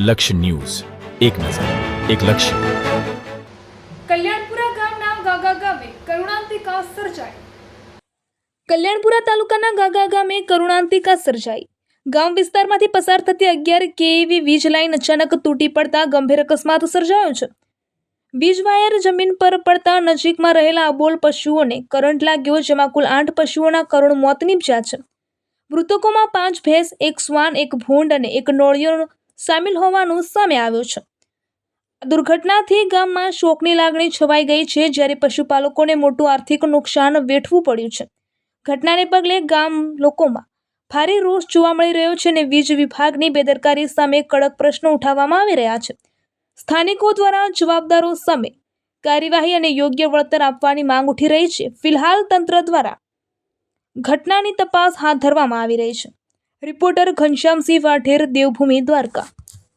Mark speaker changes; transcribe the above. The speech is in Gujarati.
Speaker 1: લક્ષ્ય ન્યૂઝ, એક નજર, એક લક્ષ્ય.
Speaker 2: કલ્યાણપુરા ગામના ગાગા ગામે કરુણાંતિકા સર્જાઈ. કલ્યાણપુરા તાલુકાના ગાગા ગામે કરુણાંતિકા સર્જાઈ. ગામ વિસ્તારમાંથી પસાર થતી 11 kV વીજ લાઇન અચાનક તૂટી પડતા ગંભીર અકસ્માત સર્જાયો છે. વીજ વાયર જમીન પર પડતા નજીકમાં રહેલા અબોલ પશુઓને કરંટ લાગ્યો, જેમાં કુલ 8 પશુઓના કરુણ મોત નીપજ્યા છે. મૃતકોમાં 5 ભેંસ, 1 શ્વાન, 1 ભૂંડ અને 1 નોળિયો સામેલ હોવાનું સામે આવ્યું છે. આ દુર્ઘટનાથી ગામમાં શોકની લાગણી છવાઈ ગઈ છે, જ્યારે પશુપાલકોને મોટું આર્થિક નુકસાન વેઠવું પડ્યું છે. ઘટનાને પગલે ગામ લોકોમાં ભારે રોષ જોવા મળી રહ્યો છે અને વીજ વિભાગની બેદરકારી સામે કડક પ્રશ્નો ઉઠાવવામાં આવી રહ્યા છે. સ્થાનિકો દ્વારા જવાબદારો સામે કાર્યવાહી અને યોગ્ય વળતર આપવાની માંગ ઉઠી રહી છે. ફિલહાલ તંત્ર દ્વારા ઘટનાની તપાસ હાથ ધરવામાં આવી રહી છે. રિપોર્ટર ઘનશ્યામસિંહ વાઢેર, દેવભૂમિ, દ્વારકા.